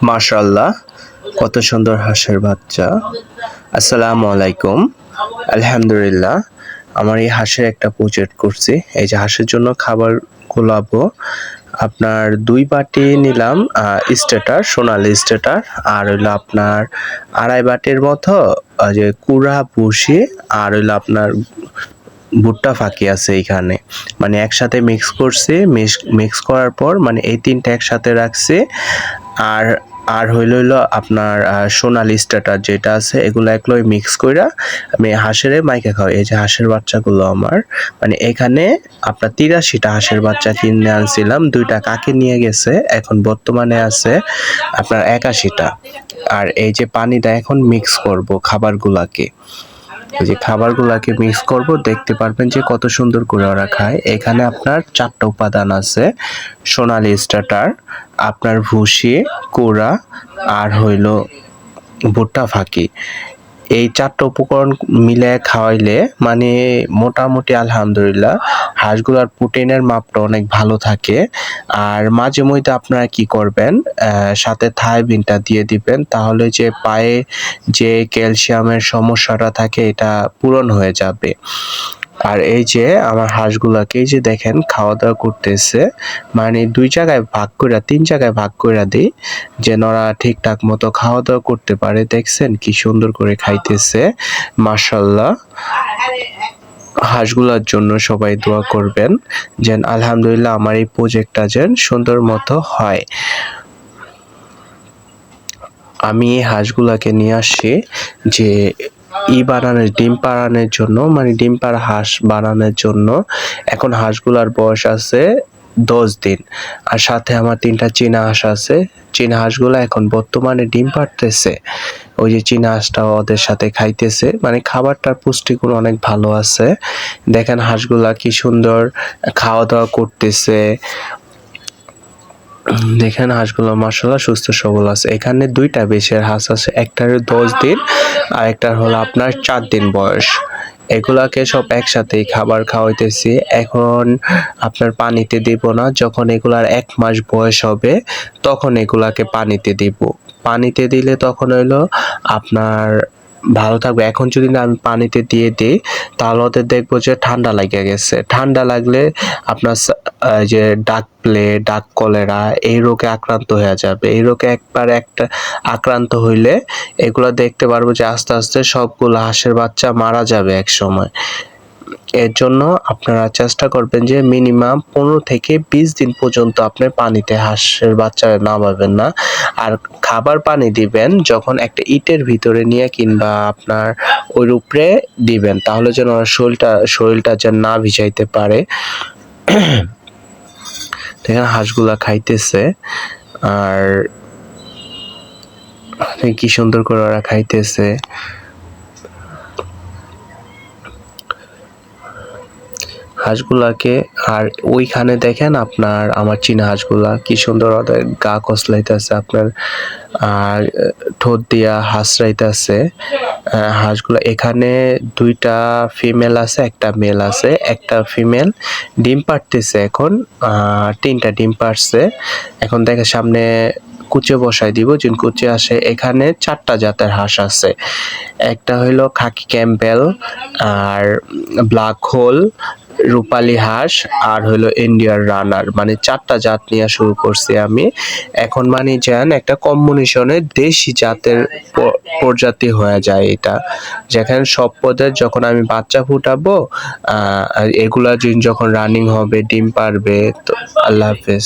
মাশাআল্লাহ, কত সুন্দর হাঁসের বাচ্চা। আসসালামু আলাইকুম। আলহামদুলিল্লাহ, আমার এই হাঁসের একটা প্রজেক্ট করছি। এই যে হাঁসের জন্য খাবার গোলাবো, আপনার 2 বাটি নিলাম স্টার্টার, সোনালী স্টার্টার, আর হইলো আপনার 2.5 বাটির মতো যে কুড়া ভুসি, আর হইলো আপনার ভুট্টা ফাঁকি আছে এইখানে, মানে একসাথে মিক্স করছি। মিক্স করার পর মানে এই তিনটা একসাথে রাখছি। আর আর হইলো আপনার সোনালী স্টার্টার যেটা আছে, এগুলো একলই মিক্স কইরা আমি হাঁসের মাইকে খাওয়াই। এই যে হাঁসের বাচ্চাগুলো আমার, মানে এখানে আপনার 83টা হাঁসের বাচ্চা কিনে আনছিলাম, 2টা কাকে নিয়ে গেছে, এখন বর্তমানে আছে আপনার 81টা। আর এই যে পানিটা এখন মিক্স করব খাবারগুলাকে, এই যে খাবারগুলাকে মিক্স করব, দেখতে পারবেন যে কত সুন্দর করে ওরা খায়। এখানে আপনার 4টা উপাদান আছে: সোনালী স্টার্টার, আপনার ভুসি, কুড়া, আর হইলো ভুট্টা ফাঁকি। এই 4টা উপকরণ মিলে খাওয়াইলে মানে মোটামুটি আলহামদুলিল্লাহ হাঁসগুলার প্রোটিনের মাপটা অনেক ভালো থাকে। আর মাঝে মধ্যে আপনারা কি করবেন, সাথে থায়াবিনটা দিয়ে দিবেন, তাহলে যে পায়ে যে ক্যালসিয়ামের সমস্যাটা থাকে এটা পূরণ হয়ে যাবে। আর এই যে আমার হাঁসগুলাকে এই যে দেখেন খাওয়া দাওয়া করতেছে, মানে 2 জায়গায় ভাগ করে 3 জায়গায় ভাগ করে দিই, যেন ওরা ঠিকঠাক মতো খাওয়া দাওয়া করতে পারে। দেখছেন কি সুন্দর করে খাইতেছে, মাশাআল্লাহ। হাঁসগুলার জন্য সবাই দোয়া করবেন যেন আলহামদুলিল্লাহ আমার এই প্রজেক্টটা যেন সুন্দর মতো হয়। আমি এই হাঁসগুলাকে নিয়ে আসছি যে বানানোর, ডিম পাড়ানোর জন্য, মানে ডিম পাড়া হাঁস বানানোর জন্য। এখন হাঁসগুলার বয়স আছে 10 দিন। আর সাথে আমার 3টা চীনা হাঁস আছে। চীনা হাঁসগুলা এখন বর্তমানে ডিম পাড়তেছে। ওই যে চীনা হাঁসটা ওদের সাথে খাইতেছে, মানে খাবারটার পুষ্টিগুণ অনেক ভালো আছে। দেখেন হাঁসগুলা কি সুন্দর খাওয়া দাওয়া করতেছে। দেখেন হাঁসগুলো মাশাআল্লাহ সুস্থ সবল আছে। এখানে 2টা বেশের হাঁস আছে, একটার 10 দিন আর একটার হলো আপনার 4 দিন বয়স। এগুলাকে সব একসাথেই খাবার খাওয়াইতেছি। এখন আপনার পানিতে দিব না, যখন এগুলার 1 মাস বয়স হবে তখন এগুলাকে পানিতে দিব। পানিতে দিলে তখন হইলো আপনার ভালো থাকবে। এখন যদি না আমি পানিতে দিয়ে দিই তাহলে ওদের দেখবো যে ঠান্ডা লেগে গেছে। ঠান্ডা লাগলে আপনার যে ডাক প্লেগ, ডাক কলেরা এই রোগে আক্রান্ত হয়ে যাবে। এই রোগে একবার একটা আক্রান্ত হইলে এগুলো দেখতে পারবো যে আস্তে আস্তে সবগুলো হাঁসের বাচ্চা মারা যাবে এক সময়। এর জন্য আপনারা চেষ্টা করবেন যে মিনিমাম 15 থেকে 20 দিন পর্যন্ত আপনি পানিতে হাঁসের বাচ্চারা নামাবেন না। আর খাবার পানি দিবেন যখন একটা ইটের ভিতরে নিয়ে কিংবা আপনার ওর উপরে দিবেন, তাহলে যেন ওর শরীরটা যেন না ভিজাইতে পারে। দেখেন হাঁসগুলা খাইতেছে, আর কি সুন্দর করে ওরা খাইতেছে। হাঁসগুলাকে, আর ওইখানে দেখেন আপনার আমার চীনা হাঁসগুলা কি সুন্দর ওদের গা কসলাইতেছে আপনার, আর ঠোঁট দিয়া হাঁসরাইতেছে হাঁসগুলা। এখানে 2টা ফিমেল আছে, একটা মেল আছে। একটা ফিমেল ডিম পাড়তেছে এখন, 3টা ডিম পাড়ছে। এখন দেখে সামনে কুচে বসাই দিব, যেন কুচে আসে। এখানে 4টা জাতের হাঁস আছে, একটা হইলো খাকি ক্যাম্পবেল, আর ব্ল্যাক হোল, রূপালী হাঁস, আর হইলো ইন্ডিয়ার রানার, মানে 4টা জাত নিয়ে শুরু করছি আমি। এখন মানে যেন একটা কম্বিনেশনের দেশি জাতের প্রজাতি হয়ে যায় এটা, যেখানে সব পদের যখন আমি বাচ্চা ফুটাবো এগুলা যখন রানিং হবে, ডিম পারবে। তো আল্লাহ হাফেজ।